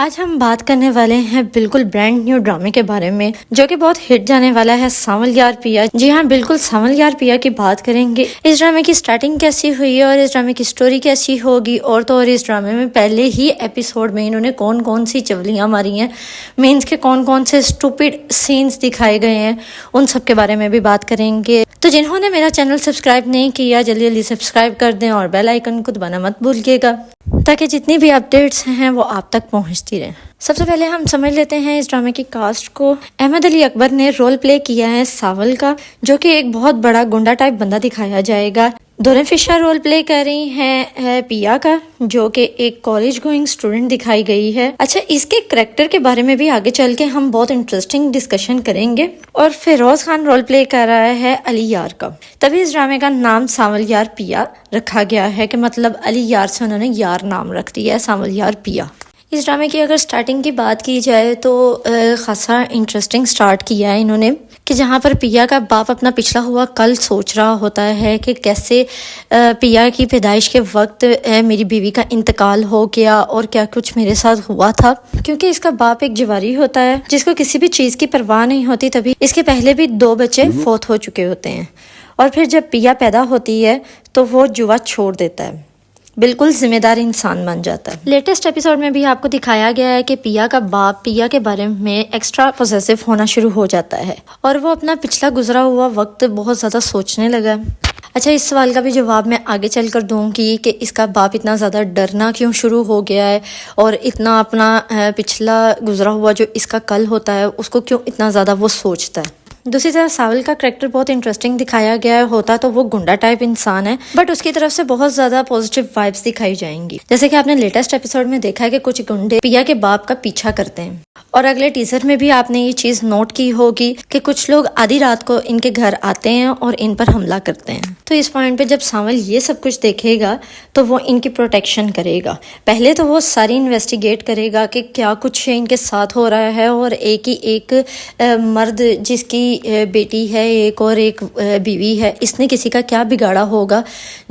आज हम बात करने वाले हैं बिल्कुल ब्रांड न्यू ड्रामे के बारे में जो कि बहुत हिट जाने वाला है, सावल यार पिया। जी हाँ, बिल्कुल सावल यार पिया की बात करेंगे। इस ड्रामे की स्टार्टिंग कैसी हुई है और इस ड्रामे की स्टोरी कैसी होगी, और तो और इस ड्रामे में पहले ही एपिसोड में इन्होंने कौन कौन सी चवलियाँ मारी हैं, मीन्स के कौन कौन से स्टूपिड सीन्स दिखाए गए हैं, उन सब के बारे में भी बात करेंगे। तो जिन्होंने मेरा चैनल सब्सक्राइब नहीं किया, जल्दी जल्दी सब्सक्राइब कर दें और बेल आइकन को दबाना मत भूलिएगा ताकि जितनी भी अपडेट्स हैं वो आप तक पहुंचती रहें। सबसे पहले हम समझ लेते हैं इस ड्रामे की कास्ट को। अहमद अली अकबर ने रोल प्ले किया है सावल का, जो कि एक बहुत बड़ा गुंडा टाइप बंदा दिखाया जाएगा। दोरेन फिशर रोल प्ले कर रही हैं पिया का, जो कि एक कॉलेज गोइंग स्टूडेंट दिखाई गई है। अच्छा, इसके करैक्टर के बारे में भी आगे चल के हम बहुत इंटरेस्टिंग डिस्कशन करेंगे। और फिरोज खान रोल प्ले कर रहा है अली यार का। तभी इस ड्रामे का नाम सावल यार पिया रखा गया है कि मतलब अली यार से उन्होंने यार नाम रख दिया है, सावल यार पिया। इस ड्रामे की अगर स्टार्टिंग की बात की जाए तो खासा इंटरेस्टिंग स्टार्ट किया है इन्होंने, कि जहाँ पर पिया का बाप अपना पिछला हुआ कल सोच रहा होता है कि कैसे पिया की पैदाइश के वक्त मेरी बीवी का इंतकाल हो गया और क्या कुछ मेरे साथ हुआ था। क्योंकि इसका बाप एक जवारी होता है जिसको किसी भी चीज़ की परवाह नहीं होती, तभी इसके पहले भी 2 बच्चे फौत हो चुके होते हैं। और फिर जब पिया पैदा होती है तो वो जुआ छोड़ देता है, बिल्कुल जिम्मेदार इंसान बन जाता है। लेटेस्ट एपिसोड में भी आपको दिखाया गया है कि पिया का बाप पिया के बारे में एक्स्ट्रा पोसेसिव होना शुरू हो जाता है और वो अपना पिछला गुजरा हुआ वक्त बहुत ज़्यादा सोचने लगा। अच्छा, इस सवाल का भी जवाब मैं आगे चल कर दूंगी कि इसका बाप इतना ज़्यादा डरना क्यों शुरू हो गया है और इतना अपना पिछला गुजरा हुआ जो इसका कल होता है उसको क्यों इतना ज़्यादा वो सोचता है। दूसरी तरफ सावल का करैक्टर बहुत इंटरेस्टिंग दिखाया गया है। होता तो वो गुंडा टाइप इंसान है, बट उसकी तरफ से बहुत ज्यादा पॉजिटिव वाइब्स दिखाई जाएंगी। जैसे कि आपने लेटेस्ट एपिसोड में देखा है कि कुछ गुंडे पिया के बाप का पीछा करते हैं, और अगले टीजर में भी आपने ये चीज नोट की होगी कि कुछ लोग आधी रात को इनके घर आते हैं और इन पर हमला करते हैं। तो इस पॉइंट पे जब सावल ये सब कुछ देखेगा तो वो इनकी प्रोटेक्शन करेगा। पहले तो वो सारी इन्वेस्टिगेट करेगा कि क्या कुछ इनके साथ हो रहा है, और एक मर्द जिसकी बेटी है एक और एक बीवी है, इसने किसी का क्या बिगाड़ा होगा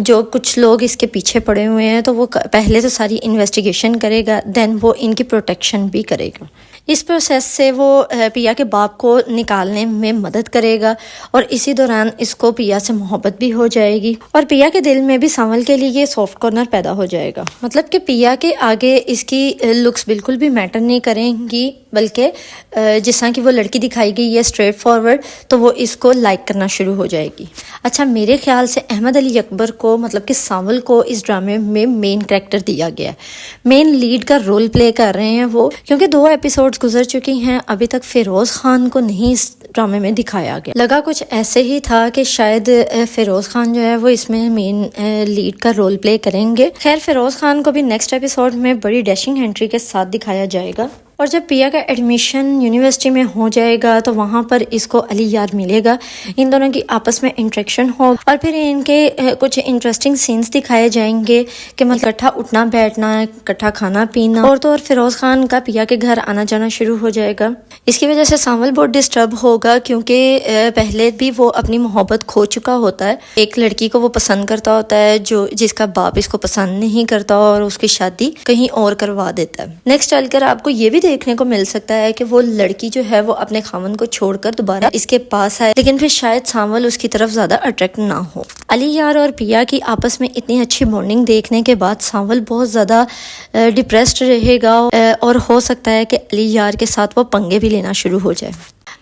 जो कुछ लोग इसके पीछे पड़े हुए हैं। तो वो पहले तो सारी इन्वेस्टिगेशन करेगा, देन वो इनकी प्रोटेक्शन भी करेगा। इस प्रोसेस से वो पिया के बाप को निकालने में मदद करेगा और इसी दौरान इसको पिया से मोहब्बत भी हो जाएगी और पिया के दिल में भी सावल के लिए ये सॉफ्ट कॉर्नर पैदा हो जाएगा। मतलब कि पिया के आगे इसकी लुक्स बिल्कुल भी मैटर नहीं करेंगी, बल्कि जिस तरह की वो लड़की दिखाई गई है स्ट्रेट फॉरवर्ड, तो वो इसको लाइक करना शुरू हो जाएगी। अच्छा, मेरे ख्याल से अहमद अली अकबर को मतलब कि सावल को इस ड्रामे में मेन कैरेक्टर दिया गया है, मेन लीड का रोल प्ले कर रहे हैं वो, क्योंकि 2 एपिसोड गुजर चुकी हैं, अभी तक फिरोज खान को नहीं इस ड्रामे में दिखाया गया। लगा कुछ ऐसे ही था कि शायद फिरोज खान जो है वो इसमें मेन लीड का रोल प्ले करेंगे। खैर, फिरोज खान को भी नेक्स्ट एपिसोड में बड़ी डैशिंग एंट्री के साथ दिखाया जाएगा। और जब पिया का एडमिशन यूनिवर्सिटी में हो जाएगा तो वहाँ पर इसको अली यार मिलेगा, इन दोनों की आपस में इंटरेक्शन हो और फिर इनके कुछ इंटरेस्टिंग सीन्स दिखाए जाएंगे कि मतलब इकट्ठा उठना बैठना, इकट्ठा खाना पीना, और तो और फिरोज खान का पिया के घर आना जाना शुरू हो जाएगा। इसकी वजह से सावल बहुत डिस्टर्ब होगा, क्योंकि पहले भी वो अपनी मोहब्बत खो चुका होता है। एक लड़की को वो पसंद करता होता है जो जिसका बाप इसको पसंद नहीं करता और उसकी शादी कहीं और करवा देता है। नेक्स्ट चलकर आपको ये भी देखने को मिल सकता है कि वो लड़की जो है वो अपने खामन को छोड़कर दोबारा इसके पास आए, लेकिन फिर शायद सावल उसकी तरफ ज्यादा अट्रैक्ट ना हो। अली यार और पिया की आपस में इतनी अच्छी बॉन्डिंग देखने के बाद सावल बहुत ज्यादा डिप्रेस्ड रहेगा और हो सकता है कि अली यार के साथ वो पंगे भी लेना शुरू हो जाए।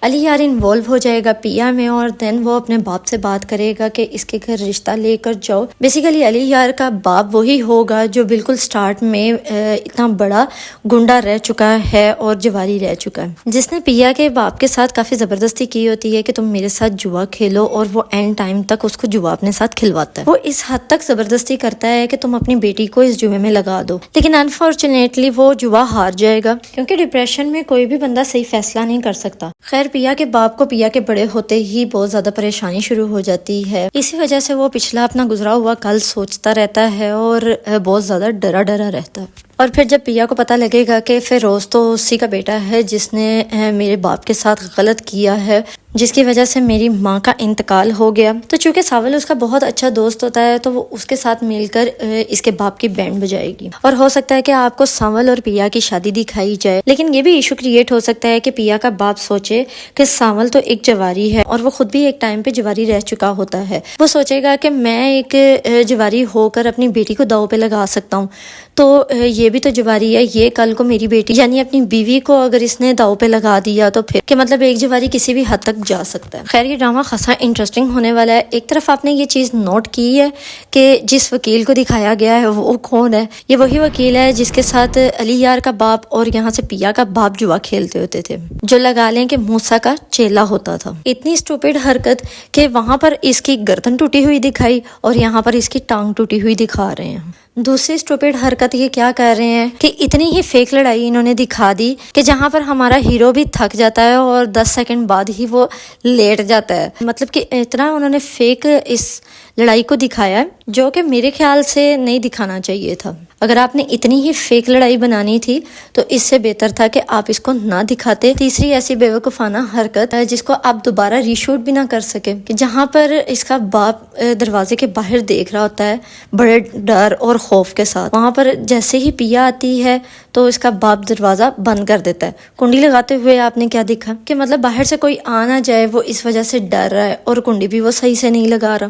अली यार इन्वॉल्व हो जाएगा पिया में और देन वो अपने बाप से बात करेगा कि इसके घर रिश्ता लेकर जाओ। बेसिकली अली यार का बाप वही होगा जो बिल्कुल स्टार्ट में इतना बड़ा गुंडा रह चुका है और जवारी रह चुका है, जिसने पिया के बाप के साथ काफी जबरदस्ती की होती है कि तुम मेरे साथ जुआ खेलो, और वो एंड टाइम तक उसको जुआ अपने साथ खिलवाता है। वो इस हद तक जबरदस्ती करता है कि तुम अपनी बेटी को इस जुए में लगा दो, लेकिन अनफॉर्चुनेटली वो जुआ हार जाएगा, क्योंकि डिप्रेशन में कोई भी बंदा सही फैसला नहीं कर सकता। खैर, पिया के बाप को पिया के बड़े होते ही बहुत ज्यादा परेशानी शुरू हो जाती है। इसी वजह से वो पिछला अपना गुजरा हुआ कल सोचता रहता है और बहुत ज्यादा डरा डरा रहता है। और फिर जब पिया को पता लगेगा कि फिरोज तो उसी का बेटा है जिसने मेरे बाप के साथ गलत किया है, जिसकी वजह से मेरी माँ का इंतकाल हो गया, तो चूंकि सावल उसका बहुत अच्छा दोस्त होता है तो वो उसके साथ मिलकर इसके बाप की बैंड बजाएगी। और हो सकता है कि आपको सावल और पिया की शादी दिखाई जाए, लेकिन ये भी इशू क्रिएट हो सकता है कि पिया का बाप सोचे कि सावल तो एक जवारी है और वो खुद भी एक टाइम पे जवारी रह चुका होता है। वो सोचेगा कि मैं एक जवारी होकर अपनी बेटी को दाव पे लगा सकता हूँ, तो ये भी तो जवारी है, ये कल को मेरी बेटी यानी अपनी बीवी को अगर इसने दाव पे लगा दिया तो फिर कि मतलब एक जवारी किसी भी हद तक जा सकता है। खैर ये ड्रामा खासा इंटरेस्टिंग होने वाला है। एक तरफ आपने ये चीज़ नोट की है कि जिस वकील को दिखाया गया है वो कौन है, ये वही वकील है जिसके साथ अली यार का बाप और यहाँ से पिया का बाप जुआ खेलते होते थे, जो लगा लें कि मूसा का चेला होता था। इतनी स्टूपिड हरकत कि वहां पर इसकी गर्दन टूटी हुई दिखाई और यहाँ पर इसकी टांग टूटी हुई दिखा रहे हैं। दूसरी स्टूपिड हरकत ये क्या कर रहे हैं कि इतनी ही फेक लड़ाई इन्होंने दिखा दी कि जहां पर हमारा हीरो भी थक जाता है और 10 सेकंड बाद ही वो लेट जाता है। मतलब कि इतना उन्होंने फेक इस लड़ाई को दिखाया जो कि मेरे ख्याल से नहीं दिखाना चाहिए था। अगर आपने इतनी ही फेक लड़ाई बनानी थी तो इससे बेहतर था कि आप इसको ना दिखाते। तीसरी ऐसी बेवकूफ़ाना हरकत जिसको आप दोबारा रीशूट भी ना कर सके कि जहाँ पर इसका बाप दरवाजे के बाहर देख रहा होता है बड़े डर और खौफ के साथ, वहाँ पर जैसे ही पिया आती है तो इसका बाप दरवाज़ा बंद कर देता है। कुंडी लगाते हुए आपने क्या देखा कि मतलब बाहर से कोई आ ना जाए, वो इस वजह से डर रहा है और कुंडी भी वो सही से नहीं लगा रहा।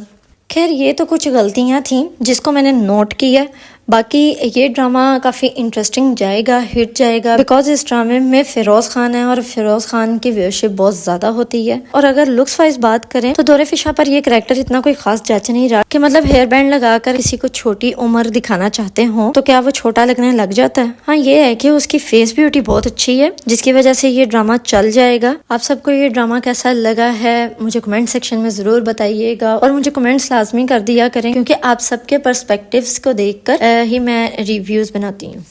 खैर ये तो कुछ गलतियाँ थीं जिसको मैंने नोट किया। बाकी ये ड्रामा काफ़ी इंटरेस्टिंग जाएगा, हिट जाएगा, बिकॉज इस ड्रामे में फिरोज़ खान है और फिरोज़ खान की व्यूअरशिप बहुत ज़्यादा होती है। और अगर लुक्स वाइज बात करें तो दौरे फिशा पर ये कैरेक्टर इतना कोई खास जच नहीं रहा कि मतलब हेयर बैंड लगाकर किसी को छोटी उम्र दिखाना चाहते हो तो क्या वो छोटा लगने लग जाता है। हाँ ये है कि उसकी फेस ब्यूटी बहुत अच्छी है जिसकी वजह से ये ड्रामा चल जाएगा। आप सबको ये ड्रामा कैसा लगा है मुझे कमेंट सेक्शन में ज़रूर बताइएगा और मुझे कमेंट्स लाजमी कर दिया करें क्योंकि आप सबके पर्सपेक्टिव्स को देखकर ही मैं रिव्यूज़ बनाती हूँ।